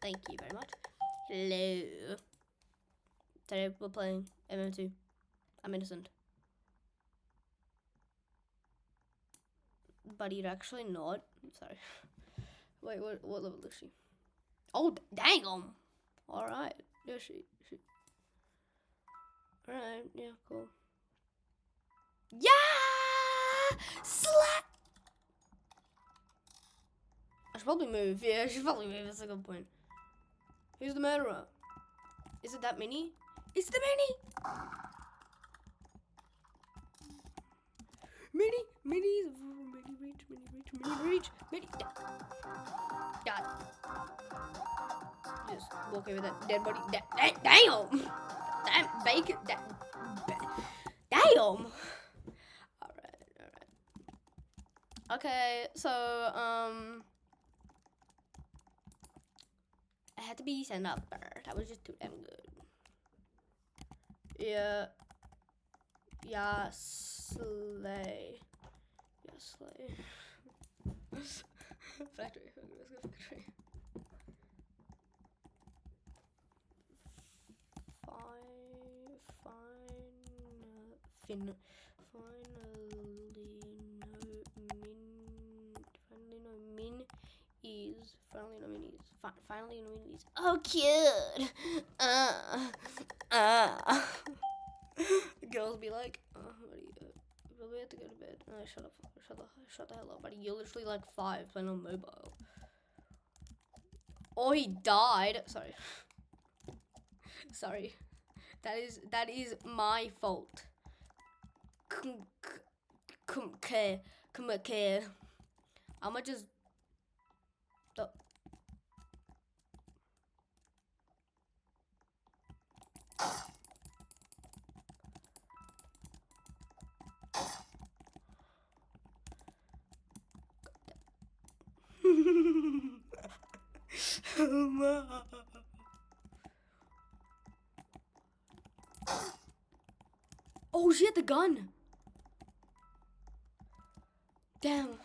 Thank you very much. Hello. Today we're playing MMO2. I'm innocent. But you're actually not. I'm sorry. Wait, what level is she? Oh, dang 'em. Alright. Yeah, she. Alright, yeah, cool. Yeah! Slap! I should probably move. Yeah, I should probably move. That's a good point. Who's the murderer? Is it that mini? It's the mini! Mini reach. God. Just walk over that dead body. Damn! Damn, bacon. Damn! Alright. Okay, so, I had to be sent up there. That was just too damn good. Yeah. Yeah, slay. Factory. Okay, let's go factory. Finally no min is. Oh, cute. Girls be like, what are you? Probably have to go to bed. No, shut the hell up, buddy. You're literally like 5 playing on mobile. Or he died. Sorry. That is my fault. Come here. I'ma just. Oh, she had the gun. Damn.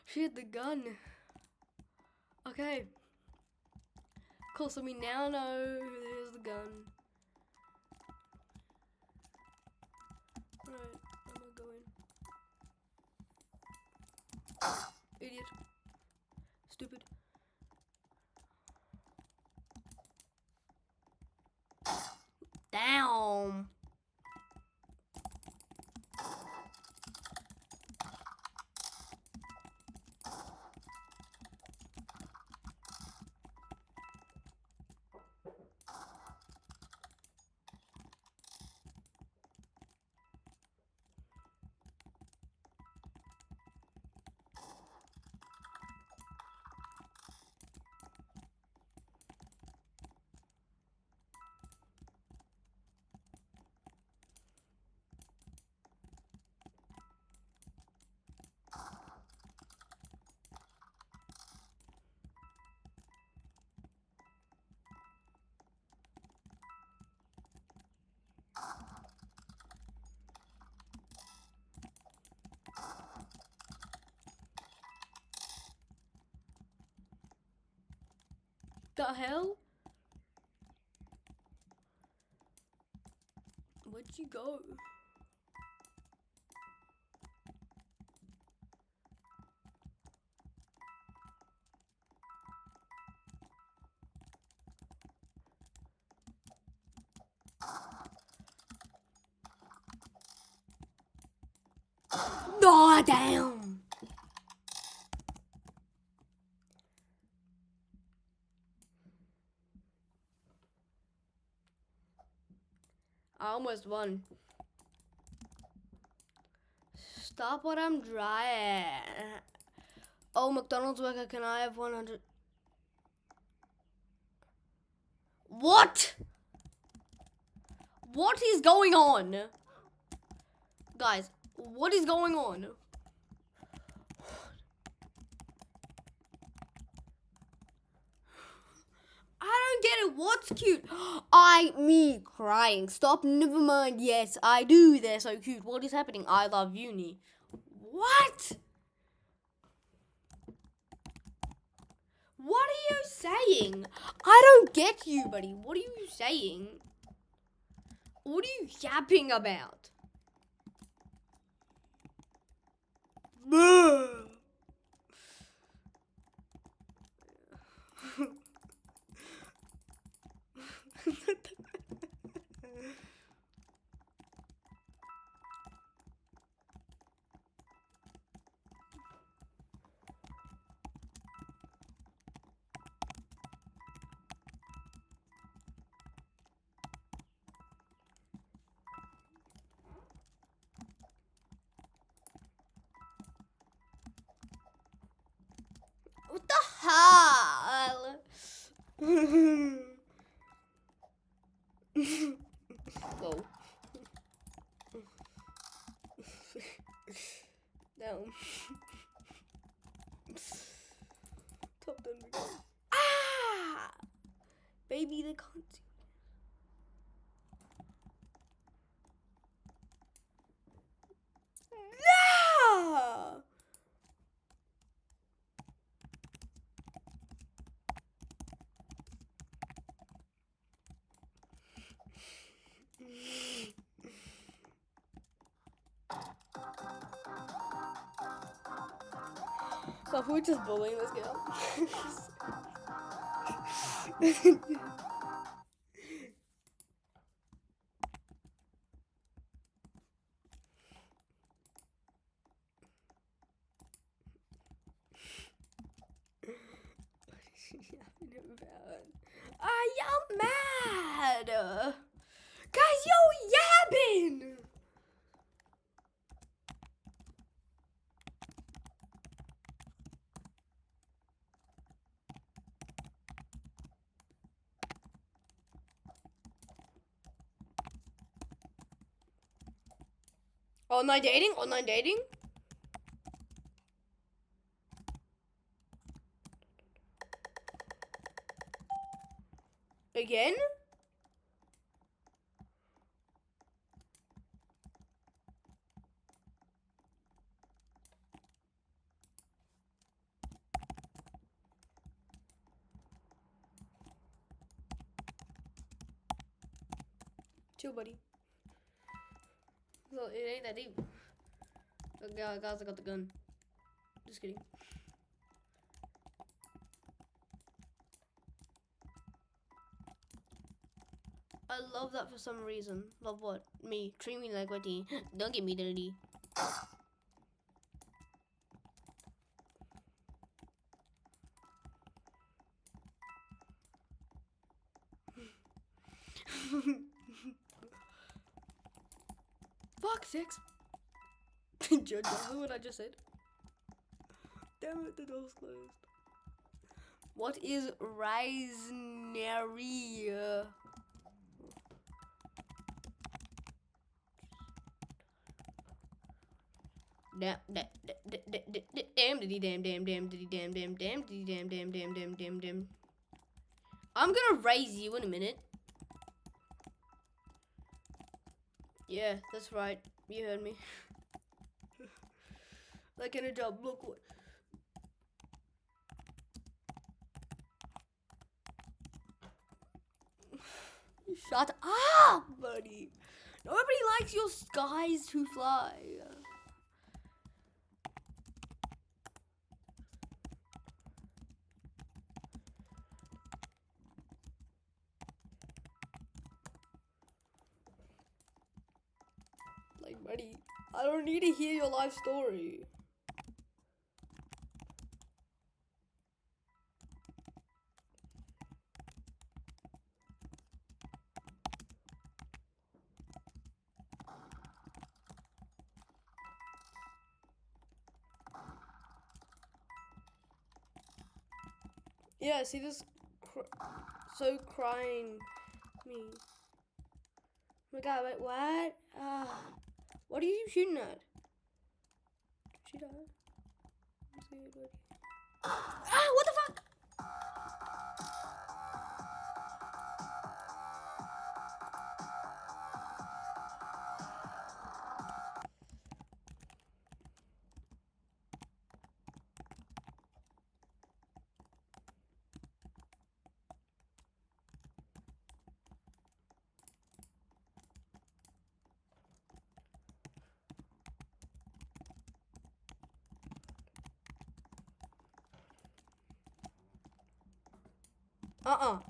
She had the gun. Okay. Cool, so we now know who has the gun. Alright, I'm gonna go in. Idiot. Stupid. Damn. The hell? Where'd she go? Oh, damn. I almost won. Stop what I'm drying. Oh, McDonald's worker, can I have 100? What? What is going on? Guys, what is going on? I don't get it. What's cute? Me crying. Stop. Never mind. Yes, I do. They're so cute. What is happening? I love uni. What? What are you saying? I don't get you, buddy. What are you saying? What are you yapping about? What the hell? Whoa. Down. Top done. Ah! Baby, they can't see. No! So if we're just bullying this girl. Y'all mad? Guys, yo yabbing! Online dating? Online dating? Again? Chill, buddy. Well, it ain't that deep. Guys, I got the gun. Just kidding. I love that for some reason. Love what? Me. Treat me like Wetty. Don't get me dirty. Fuck, 6. Judge what I just said. Damn it, the door's closed. What is Risnery? Damn. I'm gonna raise you in a minute. Yeah, that's right. You heard me. Like in a job, look what. Shut up, buddy. Nobody likes your skies to fly. Like, buddy, I don't need to hear your life story. Yeah, see this so crying me. Oh my god, wait, what? What are you shooting at? Did she die? What the fuck?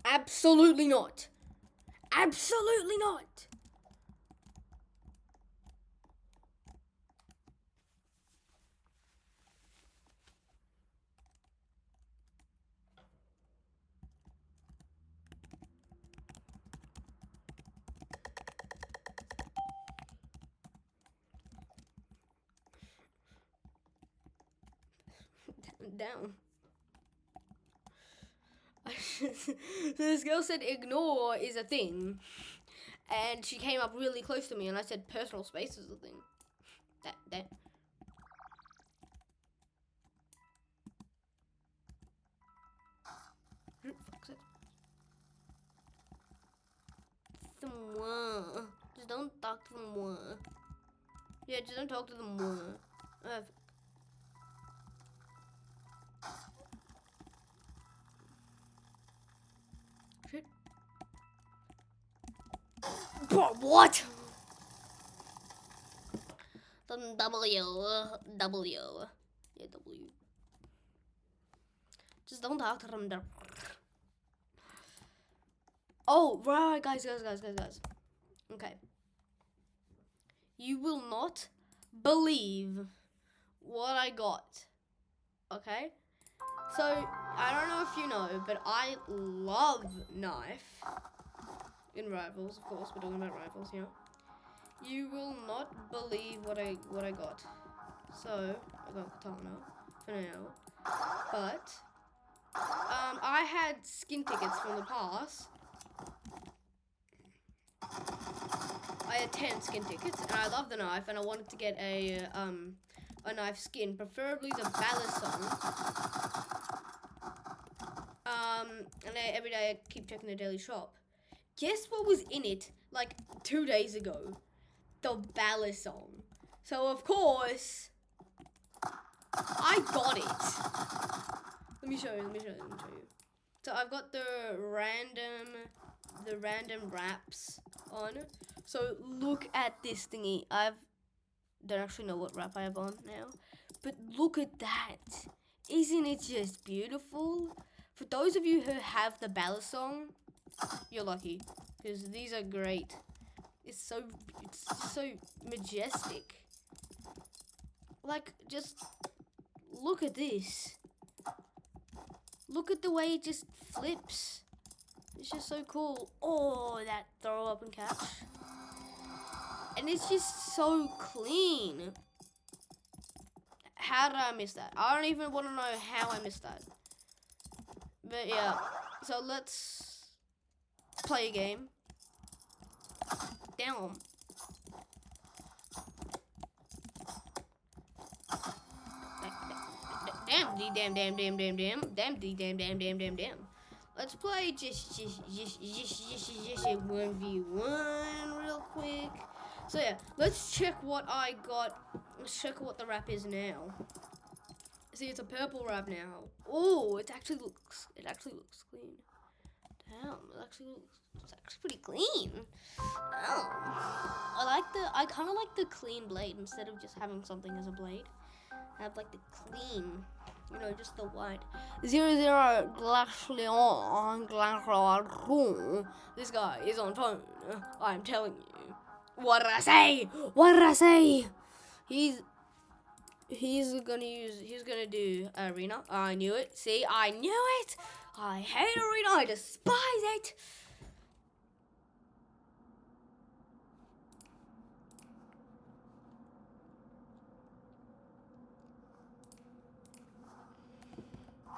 Absolutely not. Absolutely not. Down. This girl said ignore is a thing. And she came up really close to me and I said personal space is a thing. That. Someone. Just don't talk to them more. Yeah, just don't talk to them more. Shit. What? W. Yeah, W. Just don't talk to them. Oh, right, guys. Okay. You will not believe what I got. Okay? So, I don't know if you know, but I love knife. In rivals, of course, we're talking about rivals, you know. You will not believe what I got. So, I got katana for now. But I had skin tickets from the past. I had 10 skin tickets, and I love the knife, and I wanted to get a knife skin, preferably the Balisong. And every day I keep checking the daily shop. Guess what was in it like 2 days ago? The Balisong. So of course I got it. Let me show you. So I've got the random wraps on. So look at this thingy. Don't actually know what wrap I have on now, but look at that. Isn't it just beautiful? For those of you who have the Balisong, you're lucky, because these are great. It's so majestic. Like, just look at this. Look at the way it just flips. It's just so cool. Oh, that throw up and catch. And it's just so clean. How did I miss that? I don't even want to know how I missed that. But yeah, so let's play a game. Damn. Damn. Let's play just 1v1 real quick. So yeah, let's check what I got. Let's check what the wrap is now. See, it's a purple wrap now. Oh, it actually looks clean. Damn, it's actually pretty clean. Damn. I kind of like the clean blade instead of just having something as a blade. I have like the clean, you know, just the white. 00 Glacion. This guy is on phone. I'm telling you. What did I say? He's gonna do arena. I knew it. See, I knew it. I hate arena. I despise it. I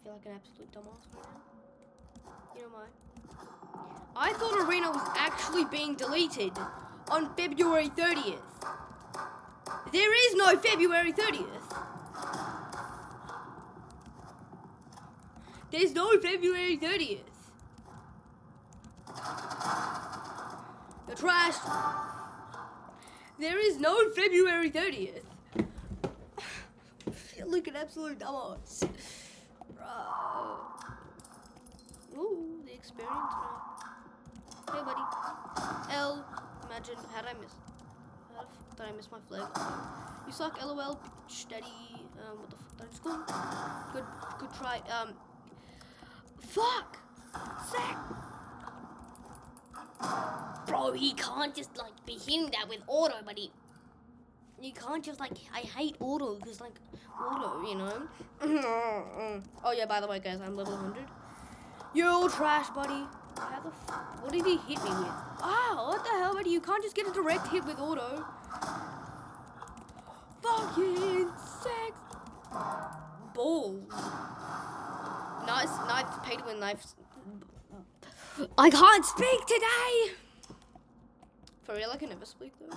feel like an absolute dumbass right now. You know why? I thought arena was actually being deleted on February 30th. There is no February 30th. There's no February 30th. You're trash. There is no February 30th. I feel like an absolute dumbass. Bro. Ooh, the experience now. Hey, buddy. L. Imagine, how'd I miss? fuck did I miss my flag? You suck, LOL. Steady. What the fuck did I just call? Good try. Fuck. Sick. Bro, he can't just like be hitting that with auto, but you can't just like, I hate auto, because like, auto, you know? Oh yeah, by the way guys, I'm level 100. You're trash, buddy. How the what did he hit me with? Ah, what the hell, buddy? You can't just get a direct hit with auto. Fucking sex. Balls. Nice, pay to win knives. I can't speak today! For real, I can never speak though.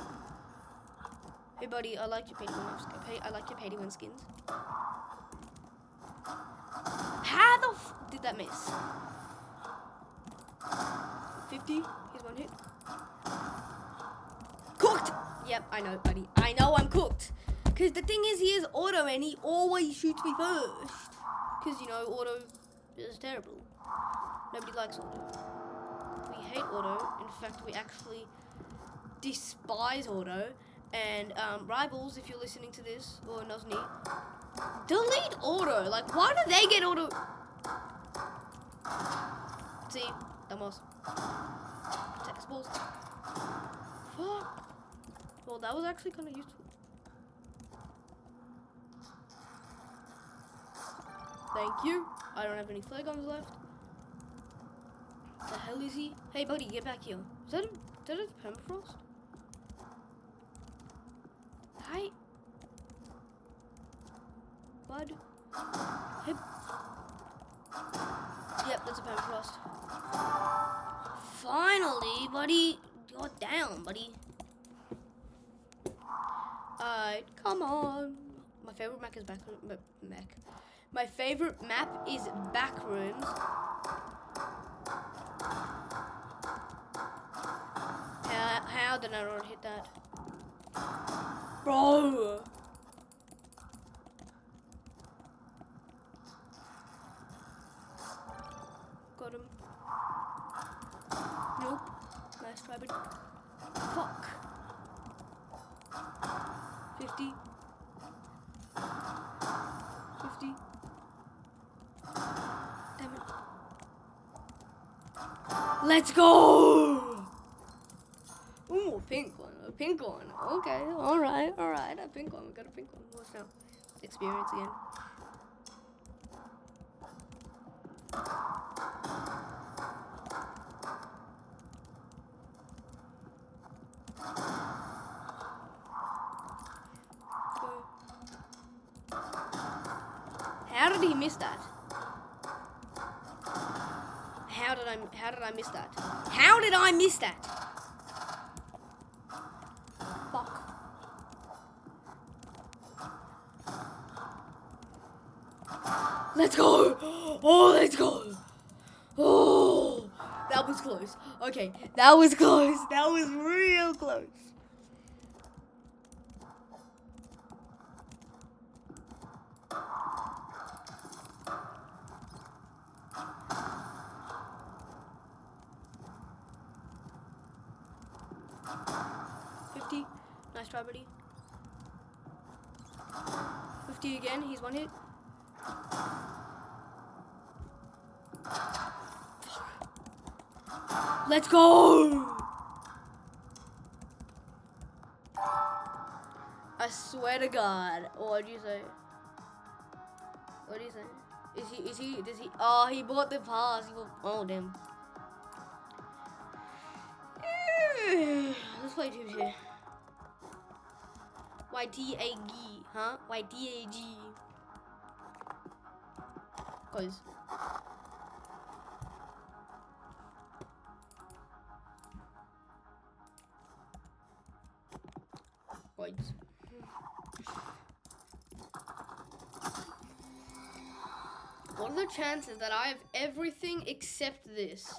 Hey buddy, I like your pay to win knives. I like your pay to win skins. How the did that miss? 50, here's one hit. Cooked! Yep, I know, buddy. I know I'm cooked. Because the thing is, he is auto and he always shoots me first. Because, you know, auto is terrible. Nobody likes auto. We hate auto. In fact, we actually despise auto. And rivals, if you're listening to this, or Nosni, delete auto. Like, why do they get auto? See, dumbass. Text balls. Fuck. Well, that was actually kind of useful. Thank you. I don't have any flare guns left. The hell is he? Hey, buddy, get back here. Is that a permafrost? Hi. Bud. Hey. Yep, that's a permafrost. Finally, buddy. God damn, buddy. Alright, come on. My favorite map is My favorite map is Backrooms. How did I not hit that? Bro! Got him. Nope. Nice try, but fuck. 50. 50. Damn it. Let's go! Ooh, a pink one. A pink one. Okay, alright. A pink one. We got a pink one. What's now? Experience again. How did he miss that? How did I miss that? How did I miss that? Fuck. Let's go! Oh, let's go! Oh, that was close. Okay, that was close. That was real close. Nice try, buddy. 50 again. He's one hit. Let's go! I swear to God. Oh, what do you say? What do you say? Does he? Oh, he bought the pass. Oh, damn. Let's play two here. YTAG, huh? YTAG. Cause right. What are the chances that I have everything except this?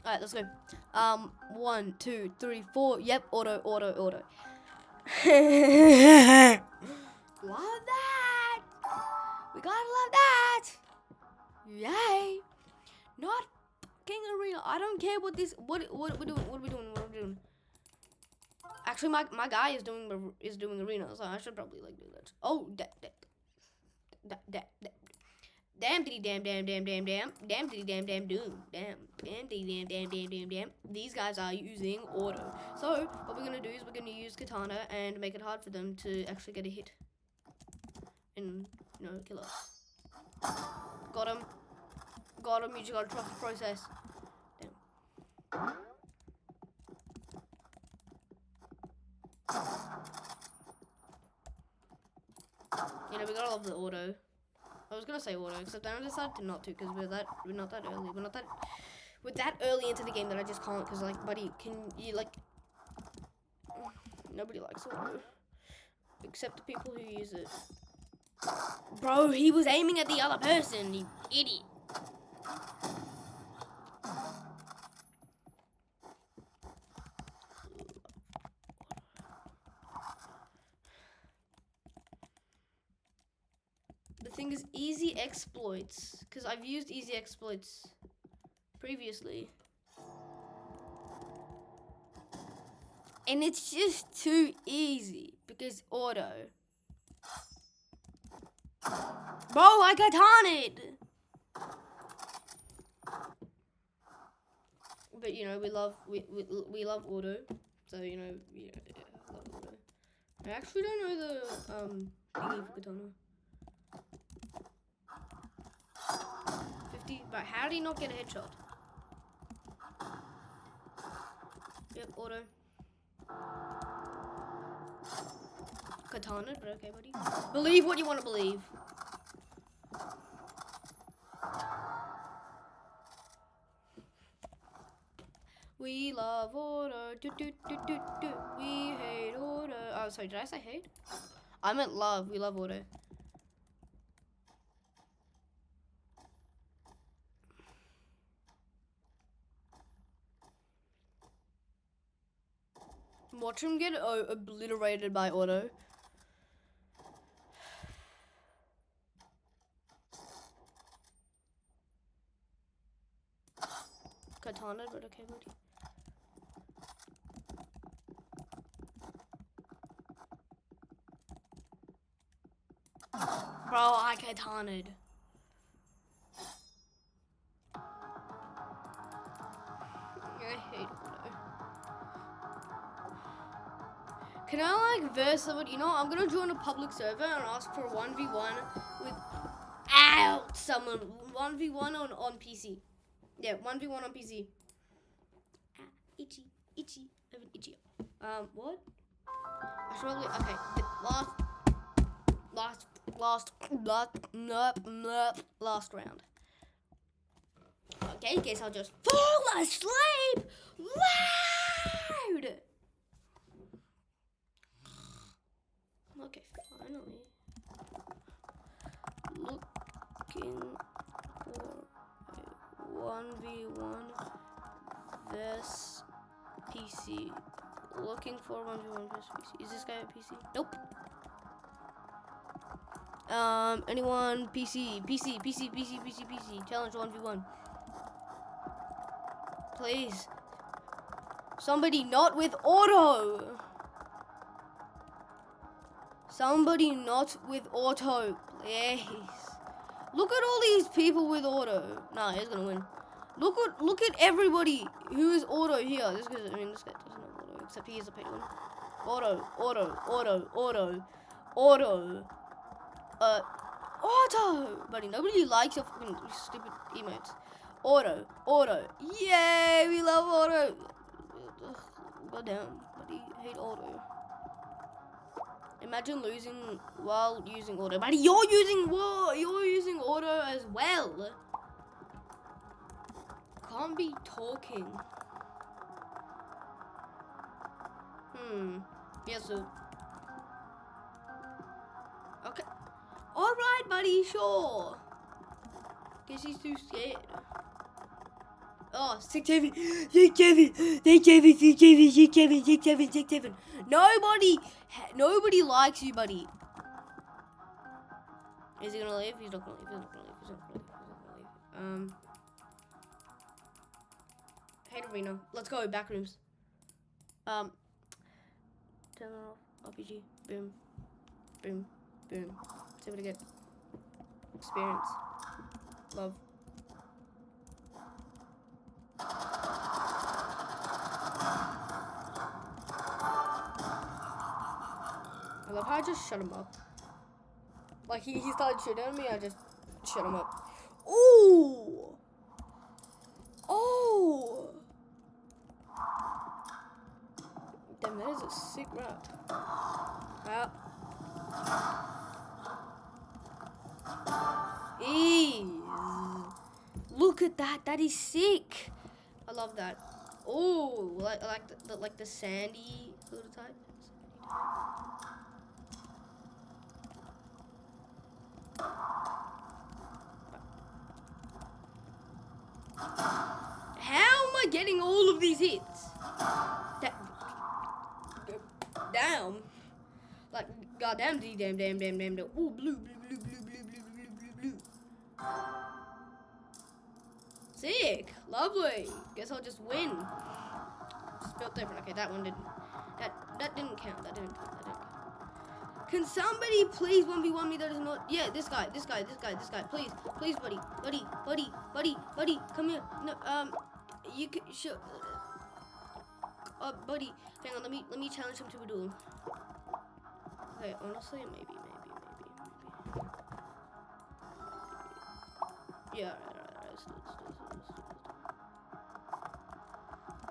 Alright, let's go. 1, 2, 3, 4. Yep, auto. Love that. We gotta love that. Yay! Not King Arena. I don't care what this. What we doing? What are we doing? What are we doing? Actually, my guy is doing arena, so I should probably like do that. Oh, damn diddy damn diddy damn doom damn diddy damn. These guys are using auto. So what we're gonna do is we're gonna use katana and make it hard for them to actually get a hit and kill us. Got him. You just gotta trust the process. Damn. We gotta love the auto. I was gonna say auto, except then I decided not to because we're not that early. We're that early into the game that I just can't. Because like, buddy, can you like? Nobody likes auto, except the people who use it. Bro, he was aiming at the other person. You idiot. The thing is easy exploits, because I've used easy exploits previously. And it's just too easy, because auto. Bro, I got haunted! But we love auto. So love auto. I actually don't know the thingy for katana. 50, but how did he not get a headshot? Yep, auto. Katana, but okay, buddy. Believe what you want to believe. We love auto. We hate auto. Oh, sorry, did I say hate? I meant love. We love auto. Watch him get obliterated by auto. Katana, but okay, buddy. Bro, I katana'd. I hate auto. Can I like verse somebody? I'm gonna join a public server and ask for 1v1 without someone. 1v1 on PC. Yeah, 1v1 on PC. Itchy. I have an itchy. What? I should probably okay. Last round. Okay, guess I'll just fall asleep loud. Okay, finally. Looking for a 1v1 versus PC. Looking for 1v1 versus PC. Is this guy a PC? Nope. Anyone? PC. Challenge 1v1. Please. Somebody not with auto. Somebody not with auto, please. Look at all these people with auto. Nah, he's gonna win. Look at everybody who is auto here. This guy doesn't have auto, except he is a paid one. Auto. Buddy, nobody likes your fucking stupid emotes. Auto. Yay, we love auto. God damn, buddy, hate auto. Imagine losing while using auto. Buddy, you're using auto as well. Can't be talking. Yes, sir. Okay. Alright, buddy, sure. Guess he's too scared. Oh, 6-7. 6-7. Nobody likes you, buddy. Is he gonna leave? He's not gonna leave. Hate arena. Let's go. Back rooms. Turn it off. RPG. Boom. Boom. Boom. See what I get. Experience. Love. I love how I just shut him up. Like he started shooting at me, I just shut him up. Ooh! Oh! Damn, that is a sick rap. Ease. Look at that. That is sick. I love that. Oh, like the sandy sort of type. How am I getting all of these hits? Damn. Like, goddamn, damn. Ooh, blue. Sick. Lovely. Guess I'll just win. Spelled different. Okay, that one didn't. That didn't count. That didn't count. Can somebody please 1v1 me? That is not. Yeah, this guy. Please, buddy. Come here. No, you can. Sure. Buddy. Hang on. Let me challenge him to a duel. Okay, honestly, maybe. Yeah, right. Let's do it.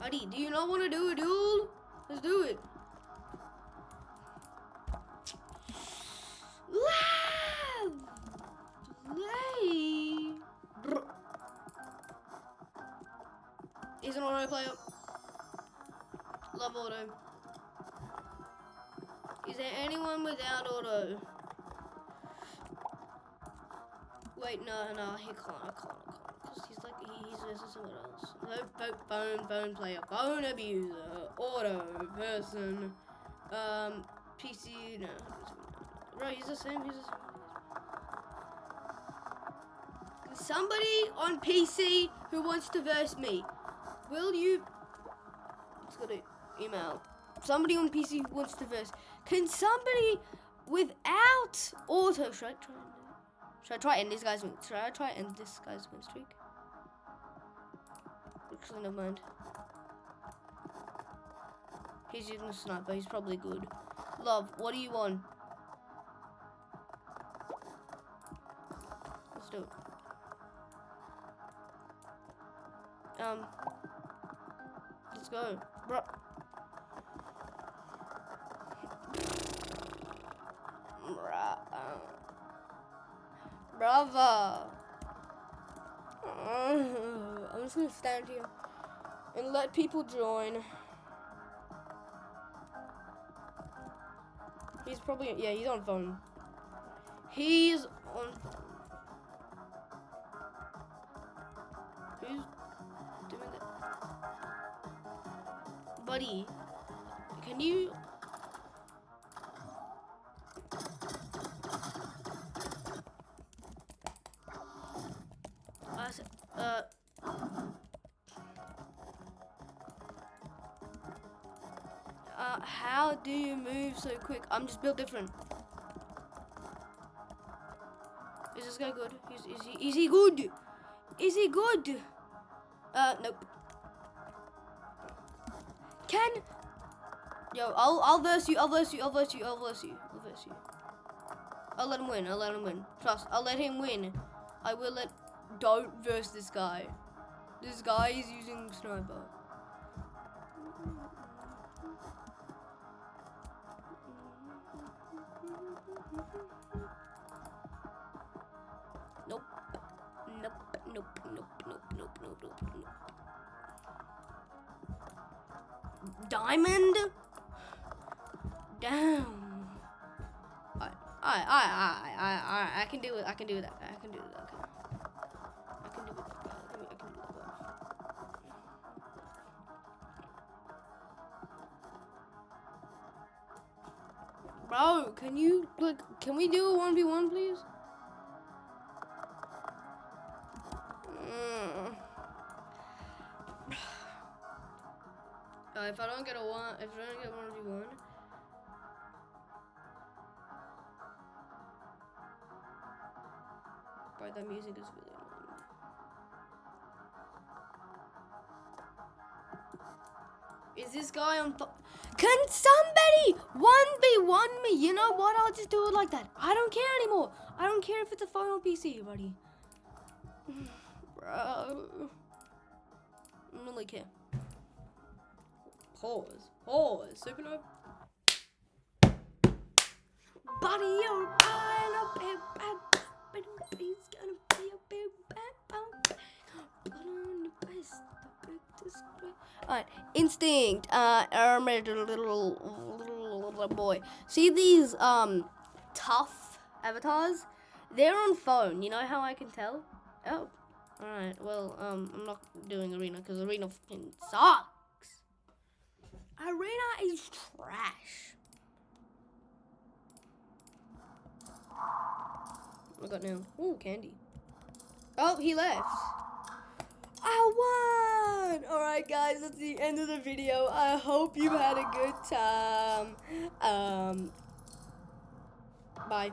Buddy, do you not want to do a duel? Let's do it. He's an auto player. Love auto. Is there anyone without auto? Wait, no, he can't. Because he's versus someone else. No, phone player, phone abuser, auto person, PC, no. Bro, he's the same. Somebody on PC who wants to verse me. Will you? Let's go to email. Somebody on PC who wants to verse. Can somebody without auto? Should I try and end this guy's win? Should I try and end this guy's win streak? Actually, never mind. He's using a sniper. He's probably good. Love, what do you want? Let's do it. Let's go. Bro. Bravo. I'm just gonna stand here and let people join. He's probably, yeah, he's on phone. He's on phone. Who's doing that? Buddy, can you? How do you move so quick? I'm just built different. Is this guy good? Is he good? Is he good? Nope. Yo, I'll verse you. I'll let him win. Trust, I'll let him win. Don't verse this guy. This guy is using sniper. Nope. Diamond? Damn. I can do it. I can do that. Bro, can we do a 1v1, please? If I don't get a one, if I don't get 1v1. Right, that music is really annoying. Is this guy on? Can somebody 1v1 me? You know what? I'll just do it like that. I don't care anymore. I don't care if it's a phone or PC, buddy. Bro, I don't really care. Pause. Supernova. Buddy, you're buying a big bad. He's gonna be a big bad pump. Put on the best, the big display. Alright, instinct. Little boy. See these tough avatars? They're on phone. You know how I can tell? Oh, alright. Well, I'm not doing arena because arena fucking sucks. Arena is trash. I got now. Ooh, candy. Oh, he left. I won! Alright guys, that's the end of the video. I hope you had a good time. Bye.